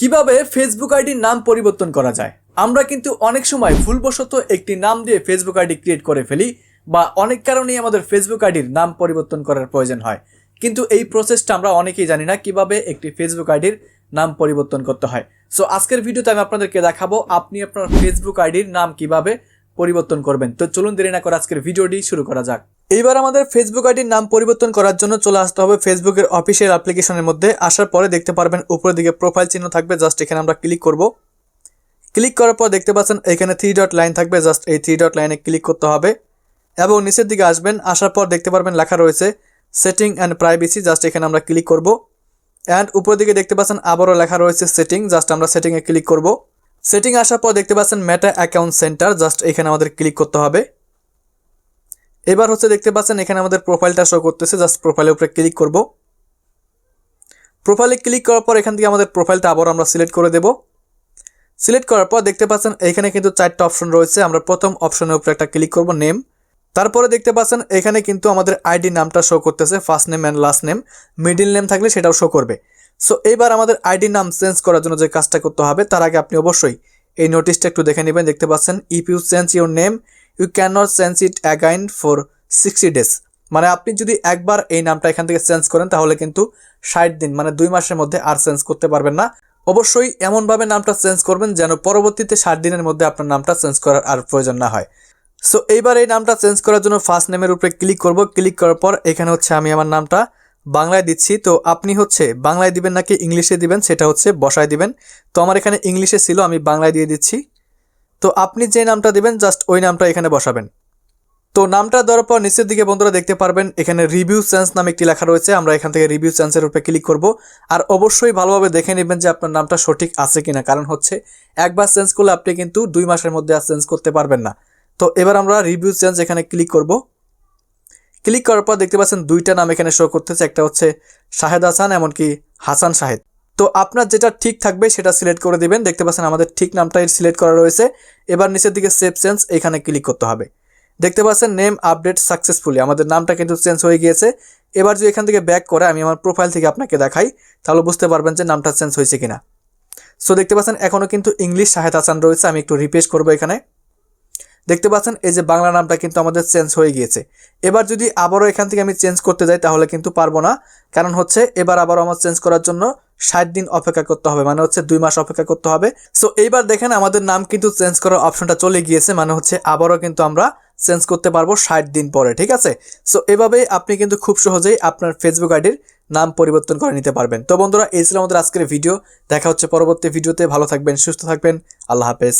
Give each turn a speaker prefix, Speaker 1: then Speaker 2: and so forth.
Speaker 1: কিভাবে ফেসবুক আইডির নাম পরিবর্তন করা যায়। আমরা কিন্তু অনেক সময় ভুলবশত একটি নাম দিয়ে ফেসবুক আইডি ক্রিয়েট করে ফেলি বা অনেক কারণেই আমাদের ফেসবুক আইডির নাম পরিবর্তন করার প্রয়োজন হয়, কিন্তু এই প্রসেসটা আমরা অনেকেই জানি না কিভাবে একটি ফেসবুক আইডির নাম পরিবর্তন করতে হয়। সো আজকের ভিডিওতে আমি আপনাদেরকে দেখাবো আপনি আপনার ফেসবুক আইডির নাম কিভাবে পরিবর্তন করবেন। তো চলুন দেরি না করে আজকের ভিডিওটি শুরু করা যাক। এইবার আমাদের ফেসবুক আইডির নাম পরিবর্তন করার জন্য চলে আসতে হবে ফেসবুকের অফিসিয়াল অ্যাপ্লিকেশনের মধ্যে। আসার পরে দেখতে পারবেন উপরের দিকে প্রোফাইল চিহ্ন থাকবে, জাস্ট এখানে আমরা ক্লিক করব। ক্লিক করার পর দেখতে পাচ্ছেন এখানে 3 ডট লাইন থাকবে, জাস্ট এই 3 ডট লাইনে ক্লিক করতে হবে এবং নিচের দিকে আসবেন। আসার পর দেখতে পারবেন লেখা রয়েছে সেটিং অ্যান্ড প্রাইভেসি, জাস্ট এখানে আমরা ক্লিক করব। অ্যান্ড উপরের দিকে দেখতে পাচ্ছেন আবারও লেখা রয়েছে সেটিং, জাস্ট আমরা সেটিংয়ে ক্লিক করব। সেটিং আসার পর দেখতে পাচ্ছেন মেটা অ্যাকাউন্ট সেন্টার, জাস্ট এখানে আমাদের ক্লিক করতে হবে। এবার দেখতে পাচ্ছেন এখানে আমাদের প্রোফাইলটা শো করতেছে, জাস্ট প্রোফাইলের উপরে ক্লিক করব। প্রোফাইলে ক্লিক করার পর এখান থেকে আমাদের প্রোফাইলটা আবার আমরা সিলেক্ট করে দেব। সিলেক্ট করার পর দেখতে পাচ্ছেন এখানে কিন্তু 4টা অপশন রয়েছে। আমরা প্রথম অপশনের উপরে একটা ক্লিক করব, নেম। তারপরে দেখতে পাচ্ছেন এখানে কিন্তু আমাদের আইডি নামটা শো করতেছে, first name and last name. Middle name থাকলে সেটাও শো করবে। সো এইবার আমাদের আইডি নাম চেঞ্জ করার জন্য যে কাজটা করতে হবে, তার আগে আপনি অবশ্যই এই নোটিশটা একটু দেখে নেবেন। দেখতে পাচ্ছেন if you change your name you can not change it again for 60 days. মানে আপনি যদি একবার এই নামটা এখান থেকে চেঞ্জ করেন তাহলে কিন্তু 60 দিন মানে 2 মাসের মধ্যে আর চেঞ্জ করতে পারবেন না। অবশ্যই এমনভাবে নামটা চেঞ্জ করবেন যেন পরবর্তীতে 60 দিনের মধ্যে আপনার নামটা চেঞ্জ করার আর প্রয়োজন না হয়। সো এইবার এই নামটা চেঞ্জ করার জন্য ফার্স্ট নেমের উপরে ক্লিক করব। ক্লিক করার পর এখানে আমি আমার নামটা বাংলায় দিচ্ছি। তো আপনি বাংলায় দিবেন নাকি ইংলিশে দিবেন সেটা বসায় দিবেন। তো আমার এখানে ইংলিশে ছিল, আমি বাংলায় দিয়ে দিচ্ছি। তো আপনি যে নামটা দিবেন জাস্ট ওই নামটা এখানে বসাবেন। তো নামটা দেওয়ার পর নিচের দিকে বন্ধুরা দেখতে পারবেন এখানে রিভিউ চেঞ্জ নামে একটি লেখা রয়েছে। আমরা এখান থেকে রিভিউ চেঞ্জের উপরে ক্লিক করব। আর অবশ্যই ভালোভাবে দেখে নেবেন যে আপনার নামটা সঠিক আছে কিনা, কারণ একবার চেঞ্জ করলে আপনি কিন্তু 2 মাসের মধ্যে আর চেঞ্জ করতে পারবেন না। তো এবার আমরা রিভিউ চেঞ্জ এখানে ক্লিক করব। ক্লিক করার পর দেখতে পাচ্ছেন 2টা নাম এখানে শো করতেছে, একটা শাহেদ হাসান, এমনকি হাসান শাহেদ। তো আপনার যেটা ঠিক থাকবে সেটা সিলেক্ট করে দিবেন। দেখতে পাচ্ছেন আমাদের ঠিক নামটাই সিলেক্ট করা রয়েছে। এবার নিচের দিকে সেভ চেঞ্জ এখানে ক্লিক করতে হবে। দেখতে পাচ্ছেন নেম আপডেট সাকসেসফুলি, আমাদের নামটা কিন্তু চেঞ্জ হয়ে গিয়েছে। এবার যদি এখান থেকে ব্যাক করে আমি আমার প্রোফাইল থেকে আপনাকে দেখাই তাহলে বুঝতে পারবেন যে নামটা চেঞ্জ হয়েছে কিনা। সো দেখতে পাচ্ছেন এখনও কিন্তু ইংলিশ শাহেদ হাসান রয়েছে। আমি একটু রিফ্রেশ করব। এখানে দেখতে পাচ্ছেন এই যে বাংলা নামটা কিন্তু আমাদের চেঞ্জ হয়ে গিয়েছে। এবার যদি আবারও এখান থেকে আমি চেঞ্জ করতে যাই তাহলে কিন্তু পারবো না, কারণ এবার আবারও আমার চেঞ্জ করার জন্য 60 দিন অপেক্ষা করতে হবে, মানে 2 মাস অপেক্ষা করতে হবে। সো এইবার দেখেন আমাদের নাম কিন্তু চেঞ্জ করার অপশনটা চলে গিয়েছে, মানে আবারও কিন্তু আমরা চেঞ্জ করতে পারবো 60 দিন পরে, ঠিক আছে। সো এভাবেই আপনি কিন্তু খুব সহজেই আপনার ফেসবুক আইডির নাম পরিবর্তন করে নিতে পারবেন। তো বন্ধুরা এই ছিল আমাদের আজকের ভিডিও। দেখা হচ্ছে পরবর্তী ভিডিওতে। ভালো থাকবেন, সুস্থ থাকবেন, আল্লাহ হাফেজ।